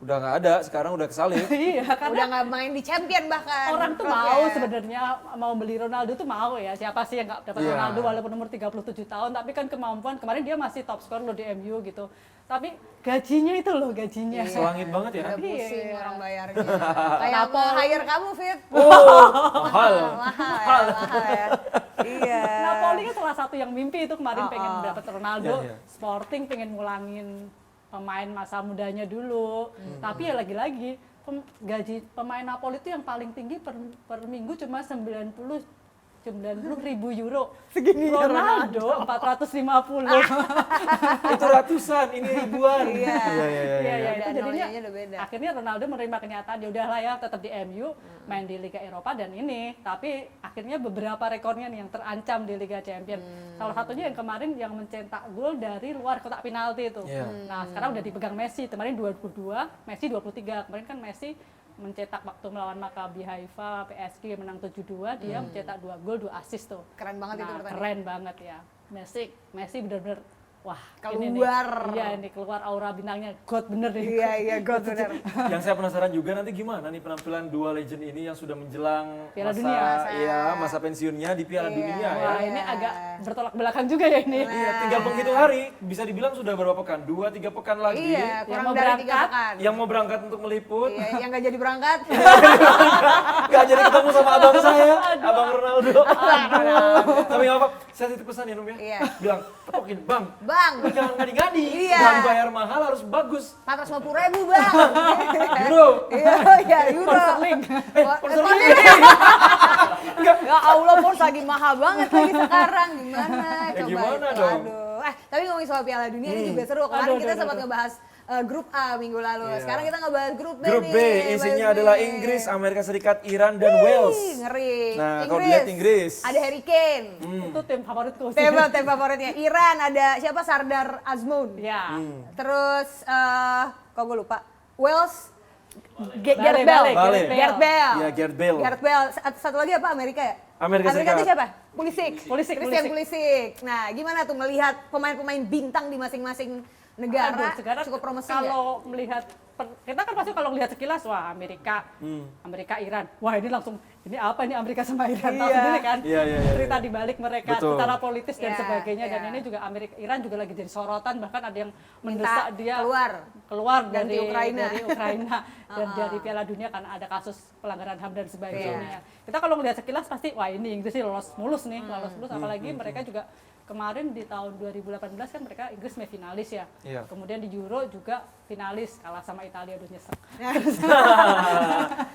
[SPEAKER 2] udah nggak ada, sekarang udah kesalip.
[SPEAKER 3] Iya, karena
[SPEAKER 1] Udah nggak main di champion bahkan.
[SPEAKER 3] orang tuh
[SPEAKER 1] klubnya.
[SPEAKER 3] mau sebenarnya mau beli Ronaldo tuh mau ya. Siapa sih yang nggak dapat
[SPEAKER 2] Iya.
[SPEAKER 3] Ronaldo walaupun umur 37 tahun, tapi kan kemampuan kemarin dia masih top skor loh di MU gitu. Tapi gajinya itu loh gajinya.
[SPEAKER 2] Selangit banget ya.
[SPEAKER 1] Udah pusing
[SPEAKER 3] Iya.
[SPEAKER 1] orang bayarnya. Kayak mau hire kamu, Fit.
[SPEAKER 2] Oh, mahal.
[SPEAKER 1] Mahal ya. Iya.
[SPEAKER 3] Napoli kan salah satu yang mimpi itu kemarin pengen dapat Ronaldo.
[SPEAKER 2] Iya, iya.
[SPEAKER 3] Sporting pengen ngulangin pemain masa mudanya dulu. Tapi ya lagi-lagi gaji pemain Napoli itu yang paling tinggi per minggu cuma 90.000 euro.
[SPEAKER 1] Segini
[SPEAKER 3] Ronaldo 450.
[SPEAKER 2] Itu ratusan, ini ribuan.
[SPEAKER 1] Iya.
[SPEAKER 3] Iya,
[SPEAKER 1] Udah
[SPEAKER 3] itu jadinya
[SPEAKER 1] nolnya udah beda.
[SPEAKER 3] akhirnya Ronaldo menerima kenyataan, ya udahlah ya tetap di MU, main di Liga Eropa dan ini, tapi akhirnya beberapa rekornya nih yang terancam di Liga Champions. Salah satunya yang kemarin yang mencetak gol dari luar kotak penalti itu.
[SPEAKER 2] Iya.
[SPEAKER 3] Nah, sekarang udah dipegang Messi. Kemarin 22, Messi 23. Kemarin kan Messi mencetak waktu melawan Maccabi Haifa, PSG menang 7-2, dia mencetak 2 gol, 2 assist tuh.
[SPEAKER 1] Keren banget itu
[SPEAKER 3] Nah,
[SPEAKER 1] pertandingan.
[SPEAKER 3] keren banget ya. Messi benar-benar wah
[SPEAKER 1] Keluar.
[SPEAKER 3] ini keluar aura bintangnya God bener nih.
[SPEAKER 1] Iya, God bener.
[SPEAKER 2] Yang saya penasaran juga nanti gimana nih penampilan dua legend ini yang sudah menjelang
[SPEAKER 3] Piala
[SPEAKER 2] masa
[SPEAKER 3] Dunia.
[SPEAKER 2] masa pensiunnya di Piala Dunia ya.
[SPEAKER 3] Wah ini agak bertolak belakang juga ya ini.
[SPEAKER 2] Iya, tinggal menghitung hari, bisa dibilang sudah berapa pekan? 2-3 pekan lagi.
[SPEAKER 1] Iya, kurang
[SPEAKER 3] mau
[SPEAKER 1] dari 3
[SPEAKER 3] berangkat,
[SPEAKER 1] pekan.
[SPEAKER 2] Yang mau berangkat untuk meliput,
[SPEAKER 1] Iya, yang nggak jadi berangkat.
[SPEAKER 2] nggak jadi ketemu sama abang saya, abang Ronaldo. Tapi nggak apa, saya titip pesan ya Num ya.
[SPEAKER 1] Iya.
[SPEAKER 2] Bilang, tepokin bang,
[SPEAKER 1] Bang,
[SPEAKER 2] jangan ngadi-ngadi.
[SPEAKER 1] Iya.
[SPEAKER 2] Dan bayar mahal harus bagus.
[SPEAKER 1] 450.000 bang.
[SPEAKER 2] Euro.
[SPEAKER 1] Iya, euro.
[SPEAKER 3] Sterling.
[SPEAKER 1] Sterling. Ya Allah, Pons lagi mahal banget lagi sekarang. Gimana?
[SPEAKER 2] Ya
[SPEAKER 1] Coba.
[SPEAKER 2] gimana dong?
[SPEAKER 1] Aduh. Tapi ngomongin soal Piala Dunia ini juga seru. Kemarin kita sempat ngebahas grup A minggu lalu.
[SPEAKER 2] Iya.
[SPEAKER 1] Sekarang kita ngebahas grup B
[SPEAKER 2] Grup B
[SPEAKER 1] nih.
[SPEAKER 2] isinya
[SPEAKER 1] Bayus
[SPEAKER 2] adalah
[SPEAKER 1] nih.
[SPEAKER 2] Inggris, Amerika Serikat, Iran, dan Wales.
[SPEAKER 1] Ih, ngeri.
[SPEAKER 2] Nah, kalau dilihat Inggris.
[SPEAKER 1] Ada Harry Kane.
[SPEAKER 3] Itu tim favoritku sih.
[SPEAKER 1] Tim favoritnya. Iran ada siapa? Sardar Azmoun.
[SPEAKER 3] Ya.
[SPEAKER 1] Terus kok gue lupa. Wales
[SPEAKER 3] Bale,
[SPEAKER 1] Gareth Bale.
[SPEAKER 3] Bale.
[SPEAKER 1] Gareth Bale.
[SPEAKER 2] Ya, Gareth Bale.
[SPEAKER 1] Gareth Bale. Satu lagi apa? Amerika ya?
[SPEAKER 2] Amerika
[SPEAKER 1] itu
[SPEAKER 2] Serikat.
[SPEAKER 1] siapa? Pulisic. Christian
[SPEAKER 3] Pulisic.
[SPEAKER 1] Pulisic. Nah, gimana tuh melihat pemain-pemain bintang di masing-masing negara?
[SPEAKER 3] Aduh, sekarang
[SPEAKER 1] Cukup promising nggak?
[SPEAKER 3] kalau melihat kita kan pasti kalau lihat sekilas wah Amerika, Amerika Iran, wah ini langsung ini apa ini Amerika sama Iran tahu
[SPEAKER 1] Iya.
[SPEAKER 3] sendiri kan
[SPEAKER 2] Iya.
[SPEAKER 3] cerita di balik mereka
[SPEAKER 2] Betul.
[SPEAKER 3] secara politis dan
[SPEAKER 1] Iya,
[SPEAKER 3] sebagainya dan
[SPEAKER 1] iya.
[SPEAKER 3] ini juga Iran juga lagi jadi sorotan bahkan ada yang
[SPEAKER 1] Minta
[SPEAKER 3] mendesak dia
[SPEAKER 1] keluar
[SPEAKER 3] dari
[SPEAKER 1] Ukraina.
[SPEAKER 3] Ukraina dan dari Piala Dunia karena ada kasus pelanggaran HAM dan sebagainya. Kita kalau melihat sekilas pasti wah ini Inggris sih lolos mulus nih, lolos mulus apalagi mereka juga kemarin di tahun 2018 kan mereka Inggris finalis ya.
[SPEAKER 2] Iya.
[SPEAKER 3] Kemudian di Euro juga finalis kalah sama Italia aduh nyesek.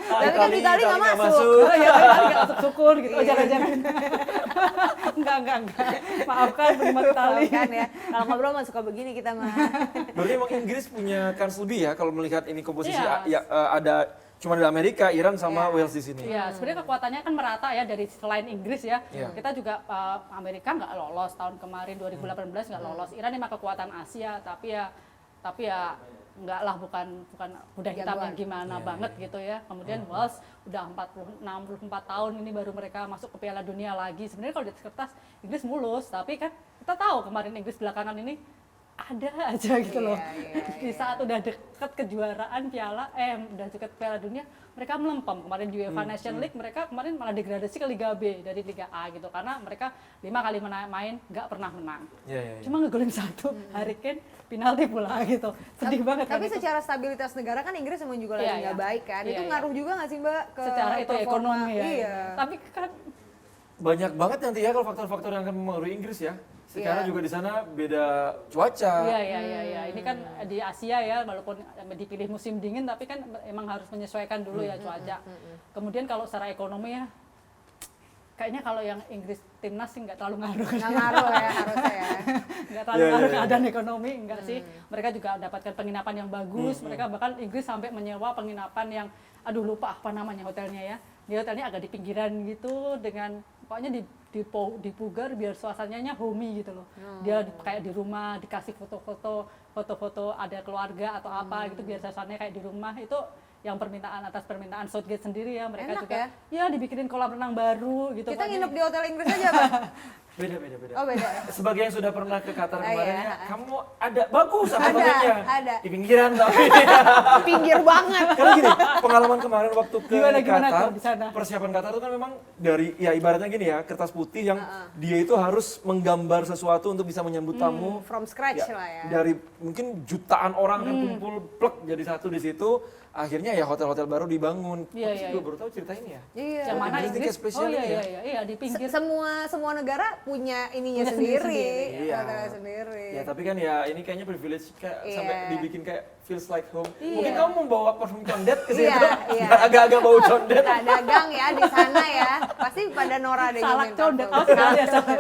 [SPEAKER 1] Tapi kan Italia nggak masuk.
[SPEAKER 3] Oh ya kan nggak masuk syukur gitu. Oh jangan-jangan. enggak. Maafkan penikmat Italia.
[SPEAKER 1] Kan ya. Kalau ngobrol mah suka begini kita mah.
[SPEAKER 2] Berarti emang Inggris punya kans lebih ya kalau melihat ini komposisi
[SPEAKER 3] Iya.
[SPEAKER 2] ada cuma di Amerika, Iran sama Wales di sini.
[SPEAKER 3] Iya, sebenarnya kekuatannya kan merata ya dari selain Inggris ya.
[SPEAKER 2] Iya.
[SPEAKER 3] Kita juga Amerika nggak lolos tahun kemarin 2018 nggak lolos. Iran memang kekuatan Asia tapi ya nggak lah bukan kuda hitam yang gimana banget gitu ya. Kemudian Wales udah 64 tahun ini baru mereka masuk ke Piala Dunia lagi. Sebenarnya kalau di atas kertas Inggris mulus, tapi kan kita tahu kemarin Inggris belakangan ini ada aja gitu loh. Di saat udah deket kejuaraan udah deket Piala Dunia, mereka melempem. Kemarin di UEFA Nation League mereka kemarin malah degradasi ke Liga B dari Liga A gitu karena mereka 5 kali main nggak pernah menang.
[SPEAKER 2] Iya.
[SPEAKER 3] Cuma ngegolin 1, Harry Kane penalti pula gitu. Sedih banget kan
[SPEAKER 1] Tapi
[SPEAKER 3] itu.
[SPEAKER 1] secara stabilitas negara kan Inggris emang juga lagi
[SPEAKER 3] Iya,
[SPEAKER 1] nggak
[SPEAKER 3] iya.
[SPEAKER 1] baik kan. Itu
[SPEAKER 3] Iya,
[SPEAKER 1] ngaruh juga nggak sih Mbak ke
[SPEAKER 3] Secara itu
[SPEAKER 1] performa?
[SPEAKER 3] ekonomi ya.
[SPEAKER 1] Iya.
[SPEAKER 3] Tapi kan
[SPEAKER 2] Banyak banget nanti ya kalau faktor-faktor yang akan mempengaruhi Inggris ya. Sekarang
[SPEAKER 1] Iya.
[SPEAKER 2] juga di sana beda cuaca.
[SPEAKER 3] Iya. Ini kan di Asia ya, walaupun dipilih musim dingin, tapi kan emang harus menyesuaikan dulu ya cuaca. Kemudian kalau secara ekonomi ya, kayaknya kalau yang Inggris timnas sih nggak terlalu ngaruh.
[SPEAKER 1] Nggak ngaruh ya harusnya ya.
[SPEAKER 3] Nggak terlalu
[SPEAKER 2] Iya,
[SPEAKER 3] ngaruh
[SPEAKER 2] iya.
[SPEAKER 3] keadaan ekonomi, enggak sih. Mereka juga mendapatkan penginapan yang bagus. Mereka bahkan Inggris sampai menyewa penginapan yang, aduh lupa apa namanya hotelnya ya. Di hotelnya agak di pinggiran gitu dengan pokoknya di pugar biar suasananya homey gitu loh. Dia kayak di rumah dikasih foto-foto ada keluarga atau apa gitu biar suasananya kayak di rumah itu yang atas permintaan Southgate sendiri ya mereka
[SPEAKER 1] Enak
[SPEAKER 3] juga
[SPEAKER 1] ya?
[SPEAKER 3] dibikinin kolam renang baru gitu.
[SPEAKER 1] Kita
[SPEAKER 3] pokoknya.
[SPEAKER 1] nginep di hotel Inggris aja Pak.
[SPEAKER 2] Beda.
[SPEAKER 1] Oh beda.
[SPEAKER 2] Sebagai yang sudah pernah ke Qatar
[SPEAKER 1] Ah,
[SPEAKER 2] kemarin
[SPEAKER 1] iya.
[SPEAKER 2] ya, kamu ada bagus
[SPEAKER 1] Ada,
[SPEAKER 2] apartemennya.
[SPEAKER 1] ada.
[SPEAKER 2] Di pinggiran tapi.
[SPEAKER 1] Pinggir banget.
[SPEAKER 2] Karena gini, pengalaman kemarin waktu ke
[SPEAKER 3] Gimana
[SPEAKER 2] Qatar,
[SPEAKER 3] tuh di sana?
[SPEAKER 2] persiapan Qatar itu kan memang dari ya ibaratnya gini ya, kertas putih yang dia itu harus menggambar sesuatu untuk bisa menyambut tamu.
[SPEAKER 1] From scratch lah ya.
[SPEAKER 2] Dari mungkin jutaan orang kan kumpul plek jadi satu di situ. Akhirnya ya hotel-hotel baru dibangun.
[SPEAKER 3] Iya,
[SPEAKER 2] Aku
[SPEAKER 3] iya,
[SPEAKER 2] juga
[SPEAKER 3] iya.
[SPEAKER 2] baru tahu cerita ini ya.
[SPEAKER 1] Iya.
[SPEAKER 3] Yang mana
[SPEAKER 2] Inggris
[SPEAKER 3] Inggris?
[SPEAKER 2] kayak spesial
[SPEAKER 3] Oh iya,
[SPEAKER 2] ya.
[SPEAKER 3] iya, di pinggir.
[SPEAKER 1] Semua negara punya ininya
[SPEAKER 3] Punya
[SPEAKER 1] sendiri,
[SPEAKER 3] sendiri-sendiri.
[SPEAKER 2] Iya.
[SPEAKER 1] hotelnya sendiri.
[SPEAKER 2] Ya tapi kan ya ini kayaknya privilege kayak
[SPEAKER 1] Iya.
[SPEAKER 2] sampai dibikin kayak feels like home.
[SPEAKER 3] Iya.
[SPEAKER 2] Mungkin kamu membawa parfum condet ke situ.
[SPEAKER 1] Iya, iya.
[SPEAKER 2] Agak-agak bau condet.
[SPEAKER 1] Kita dagang ya di sana ya. Pasti pada Nora deh
[SPEAKER 3] Salak
[SPEAKER 1] nyobain
[SPEAKER 3] condet.
[SPEAKER 1] parfum.
[SPEAKER 3] Oh, sekali ya salak.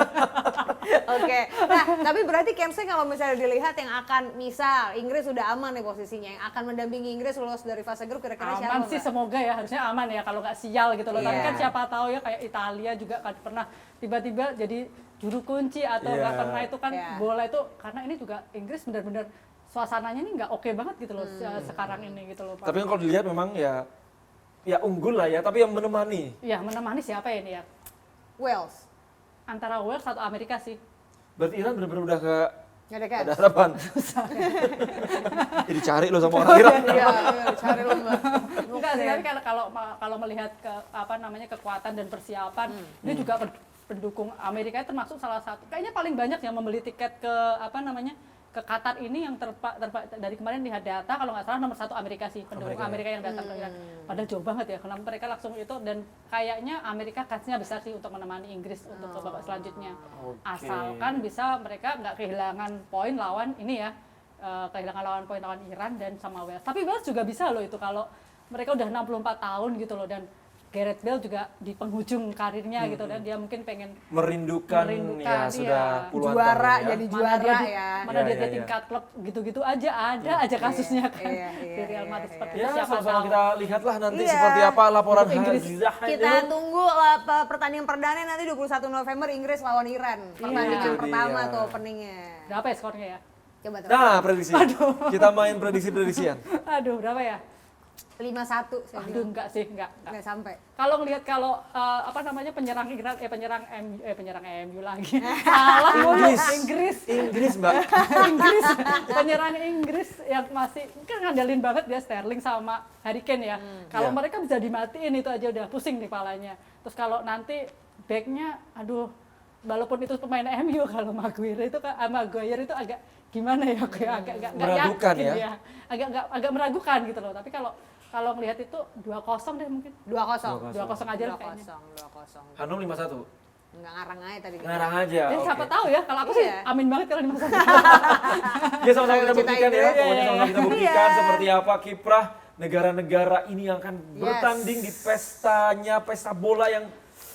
[SPEAKER 1] Oke. Nah, tapi berarti Kemsey kalau misalnya dilihat yang akan misal Inggris sudah aman nih posisinya, yang akan mendampingi Inggris lolos dari fase grup kira-kira siapa?
[SPEAKER 3] Aman sih
[SPEAKER 1] Mbak?
[SPEAKER 3] semoga ya, harusnya aman ya kalau nggak sial gitu loh. Tapi
[SPEAKER 1] Iya.
[SPEAKER 3] kan siapa tahu ya kayak Italia juga kan pernah tiba-tiba jadi juru kunci atau nggak
[SPEAKER 2] Iya.
[SPEAKER 3] pernah itu kan
[SPEAKER 1] Iya.
[SPEAKER 3] bola itu karena ini juga Inggris benar-benar suasananya ini nggak oke banget gitu loh sekarang ini gitu loh. Pak.
[SPEAKER 2] Tapi kan kalau dilihat memang ya unggul lah ya, tapi yang menemani.
[SPEAKER 3] Ya menemani siapa ya ini ya?
[SPEAKER 1] Wales.
[SPEAKER 3] Antara Wales atau Amerika sih.
[SPEAKER 2] Berarti Iran benar-benar udah
[SPEAKER 1] Nggak ada cash.
[SPEAKER 2] Ada harapan. Jadi cari lo sama orang Irak.
[SPEAKER 1] Iya, cari lo Mbak.
[SPEAKER 3] Enggak sih, tapi kalau melihat kekuatan dan persiapan, ini juga pendukung Amerika termasuk salah satu. Kayaknya paling banyak yang membeli tiket ke ke Qatar ini yang dari kemarin lihat data kalau nggak salah nomor 1 Amerika sih, pendukung Amerika yang datang ke Irak. Padahal jauh banget ya, karena mereka langsung itu, dan kayaknya Amerika kansnya besar sih untuk menemani Inggris untuk ke babak selanjutnya. Asalkan bisa mereka nggak kehilangan poin lawan ini ya, kehilangan poin lawan Iran dan sama Wales. Tapi Wales juga bisa loh itu kalau mereka udah 64 tahun gitu loh, dan Gareth Bale juga di penghujung karirnya gitu, dan dia mungkin pengen
[SPEAKER 2] merindukan ya sudah puluhan
[SPEAKER 1] juara
[SPEAKER 2] tahun ya.
[SPEAKER 1] jadi juara ya.
[SPEAKER 3] Mana dia di tingkat klub gitu-gitu aja aja kasusnya kan di Real Madrid seperti
[SPEAKER 2] Ya,
[SPEAKER 3] itu, siapa
[SPEAKER 2] sama-sama
[SPEAKER 3] tahu.
[SPEAKER 2] kita lihatlah nanti seperti apa laporan
[SPEAKER 3] Inggris.
[SPEAKER 1] Kita tunggu pertandingan perdana nanti 21 November Inggris lawan Iran. Pertandingan
[SPEAKER 2] Itu
[SPEAKER 1] pertama
[SPEAKER 2] dia.
[SPEAKER 1] tuh openingnya.
[SPEAKER 3] Berapa ya skornya ya?
[SPEAKER 1] Coba
[SPEAKER 2] Nah, prediksi. Kita main prediksi-prediksian.
[SPEAKER 3] Aduh, berapa ya?
[SPEAKER 1] 5-1 saya
[SPEAKER 3] Aduh,
[SPEAKER 1] bilang.
[SPEAKER 3] enggak sih, enggak.
[SPEAKER 1] Nggak sampai.
[SPEAKER 3] Kalau ngelihat penyerang Iran penyerang MU lagi. Salah mulu. Inggris.
[SPEAKER 2] Mbak.
[SPEAKER 3] Inggris, penyerang Inggris yang masih kan ngandalin banget dia Sterling sama Harry Kane ya. Kalau
[SPEAKER 2] Iya.
[SPEAKER 3] mereka bisa dimatiin itu aja udah pusing di kepalanya. Terus kalau nanti backnya, aduh, walaupun itu pemain MU, kalau Maguire itu agak gimana ya, kayak agak nggak
[SPEAKER 2] Meragukan
[SPEAKER 3] yakin
[SPEAKER 2] ya?
[SPEAKER 3] agak meragukan gitu loh. Tapi kalau melihat itu 2-0 deh mungkin.
[SPEAKER 1] 2-0.
[SPEAKER 3] 2-0 aja lah kayaknya.
[SPEAKER 1] 2-0.
[SPEAKER 2] Hanum 5-1.
[SPEAKER 1] Nggak ngarang aja tadi.
[SPEAKER 2] Ngarang aja.
[SPEAKER 3] Dan
[SPEAKER 2] oke.
[SPEAKER 3] siapa tahu ya, kalau aku sih
[SPEAKER 1] Iya.
[SPEAKER 3] amin banget kalau dimasak.
[SPEAKER 2] Ya sama-sama kita
[SPEAKER 1] Cinta
[SPEAKER 2] buktikan ya.
[SPEAKER 1] Inggris.
[SPEAKER 2] Pokoknya sama-sama kita buktikan
[SPEAKER 1] Iya.
[SPEAKER 2] seperti apa kiprah negara-negara ini yang akan bertanding di pesta bola yang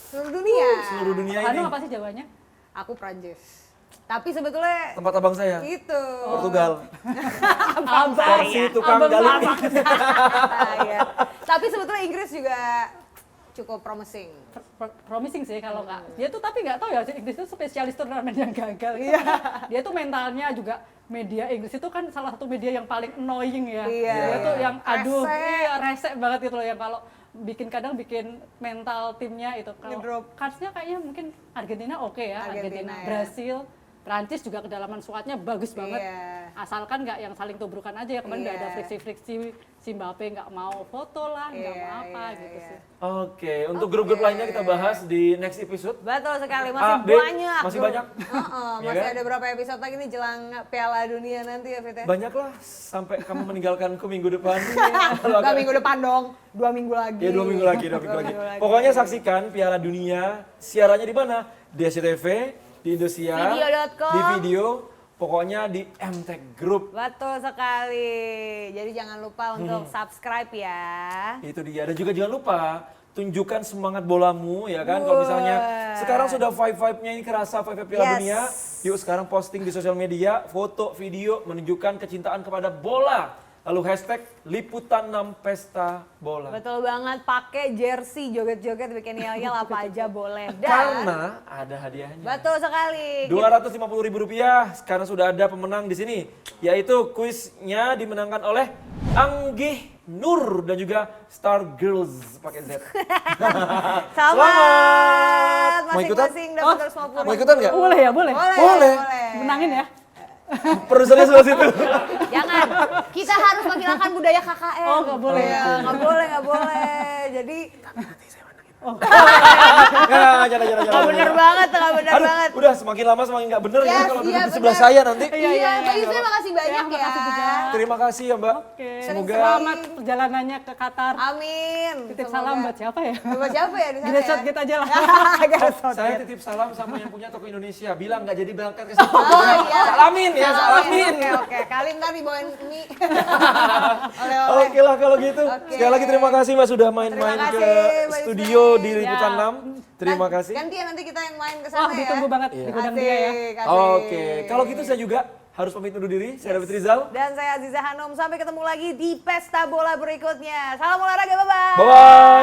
[SPEAKER 1] Seluruh dunia.
[SPEAKER 2] seluruh dunia ini.
[SPEAKER 3] Hanum apa sih jawabannya?
[SPEAKER 1] Aku Prancis. Tapi sebetulnya
[SPEAKER 2] Tempat abang saya.
[SPEAKER 1] itu.
[SPEAKER 2] Portugal.
[SPEAKER 3] Abang.
[SPEAKER 2] Versi tukang gali.
[SPEAKER 1] Iya. Tapi sebetulnya Inggris juga cukup promising.
[SPEAKER 3] Promising sih kalau nggak. Dia tuh tapi nggak tahu ya, Inggris itu spesialis turnamen yang gagal. Iya. Dia tuh mentalnya juga, media Inggris itu kan salah satu media yang paling annoying ya.
[SPEAKER 1] Iya.
[SPEAKER 3] Dia tuh yang aduh,
[SPEAKER 1] Rese.
[SPEAKER 3] iya rese banget gitu loh, yang kalau kadang bikin mental timnya itu. Kalau
[SPEAKER 1] Ngedrop.
[SPEAKER 3] kansnya kayaknya mungkin Argentina oke ya,
[SPEAKER 1] Argentina, ya.
[SPEAKER 3] Brasil, Prancis juga kedalaman squadnya bagus banget.
[SPEAKER 1] Iya.
[SPEAKER 3] Asalkan nggak yang saling tubrukan aja ya, kemarin udah
[SPEAKER 1] Iya.
[SPEAKER 3] ada friksi-friksi, si Mbappe nggak mau foto lah, nggak
[SPEAKER 1] Iya,
[SPEAKER 3] mau apa
[SPEAKER 1] iya,
[SPEAKER 3] gitu
[SPEAKER 1] iya.
[SPEAKER 3] sih.
[SPEAKER 2] Oke, untuk grup-grup lainnya kita bahas di next episode.
[SPEAKER 1] Betul sekali, masih
[SPEAKER 2] A, B,
[SPEAKER 1] banyak.
[SPEAKER 2] masih
[SPEAKER 1] Bro.
[SPEAKER 2] banyak.
[SPEAKER 1] Masih
[SPEAKER 2] Iya kan?
[SPEAKER 1] ada berapa episode lagi nih jelang Piala Dunia nanti ya, Fit ya?
[SPEAKER 2] Banyak lah sampai kamu meninggalkanku minggu depan.
[SPEAKER 1] Nggak minggu depan dong, 2 minggu lagi.
[SPEAKER 2] Ya 2 minggu lagi, 2 minggu lagi. Pokoknya saksikan Piala Dunia, siarannya di mana? Di SCTV, di Indosiar,
[SPEAKER 1] Video.com.
[SPEAKER 2] di video, pokoknya di MTech Group.
[SPEAKER 1] Betul sekali. Jadi jangan lupa untuk subscribe ya.
[SPEAKER 2] Itu dia. Dan juga jangan lupa tunjukkan semangat bolamu ya kan. Kalau misalnya sekarang sudah vibe-nya ini kerasa vibe Piala
[SPEAKER 1] Yes.
[SPEAKER 2] Dunia. Yuk sekarang posting di sosial media, foto, video menunjukkan kecintaan kepada bola. Lalu hashtag liputan 6 pesta bola.
[SPEAKER 1] Betul banget, pakai jersey, joget-joget, bikin yel-yel apa aja boleh. Dan
[SPEAKER 2] Karena ada hadiahnya.
[SPEAKER 1] betul sekali.
[SPEAKER 2] Rp250.000 karena sudah ada pemenang di sini, yaitu kuisnya dimenangkan oleh Anggih Nur dan juga Star Girls pakai Z.
[SPEAKER 1] Selamat.
[SPEAKER 2] Mau ikutan?
[SPEAKER 1] Masing-masing dapat 250.000.
[SPEAKER 2] Mau ikutan nggak?
[SPEAKER 3] Boleh ya, boleh.
[SPEAKER 2] Boleh.
[SPEAKER 3] Menangin ya.
[SPEAKER 2] Produsernya sudah situ.
[SPEAKER 1] Jangan, kita harus menghilangkan budaya KKN.
[SPEAKER 3] Oh, nggak boleh.
[SPEAKER 1] Iya, nggak boleh, nggak boleh. Jadi
[SPEAKER 2] Jangan.
[SPEAKER 1] nggak bener banget, nggak bener
[SPEAKER 2] Aduh,
[SPEAKER 1] banget.
[SPEAKER 2] udah semakin lama semakin nggak bener ya
[SPEAKER 1] Yes,
[SPEAKER 2] kalau
[SPEAKER 1] iya,
[SPEAKER 2] duduk di sebelah
[SPEAKER 1] bener.
[SPEAKER 2] saya nanti.
[SPEAKER 1] Iya, Mbak Yusri makasih banyak ya.
[SPEAKER 3] makasih juga.
[SPEAKER 2] Terima kasih ya Mbak.
[SPEAKER 3] Oke.
[SPEAKER 2] Semoga
[SPEAKER 3] Selamat perjalanannya ke Qatar.
[SPEAKER 1] Amin.
[SPEAKER 3] Titip
[SPEAKER 1] Semoga-
[SPEAKER 3] salam buat siapa ya?
[SPEAKER 1] Buat siapa ya di sana?
[SPEAKER 3] Gresot
[SPEAKER 1] ya?
[SPEAKER 3] gitu aja lah.
[SPEAKER 1] Gresot.
[SPEAKER 2] saya titip salam sama yang punya toko Indonesia. Bilang nggak jadi berangkat ke situ.
[SPEAKER 1] Oh iya.
[SPEAKER 2] Salamin ya, salamin.
[SPEAKER 1] Oke. Kali ntar dibawain mie. Oleh-oleh.
[SPEAKER 2] Oke lah kalau gitu.
[SPEAKER 1] Oke.
[SPEAKER 2] Sekali lagi terima kasih Mbak sudah main-main
[SPEAKER 1] Terima
[SPEAKER 2] ke
[SPEAKER 1] kasih, Mbak
[SPEAKER 2] studio
[SPEAKER 1] Yusri.
[SPEAKER 2] di Liputan
[SPEAKER 3] Ya.
[SPEAKER 2] 6. Terima
[SPEAKER 1] Dan-
[SPEAKER 2] kasih.
[SPEAKER 1] Gantian nanti kita yang main ke
[SPEAKER 3] Wah,
[SPEAKER 1] sana ya.
[SPEAKER 3] ditunggu banget di gudang dia ya.
[SPEAKER 1] Asik.
[SPEAKER 2] Oke, kalau gitu saya juga harus pamit undur diri. Saya David Rizal.
[SPEAKER 1] Dan saya Aziza Hanum, sampai ketemu lagi di pesta bola berikutnya. Salam olahraga, bye-bye.
[SPEAKER 2] Bye-bye.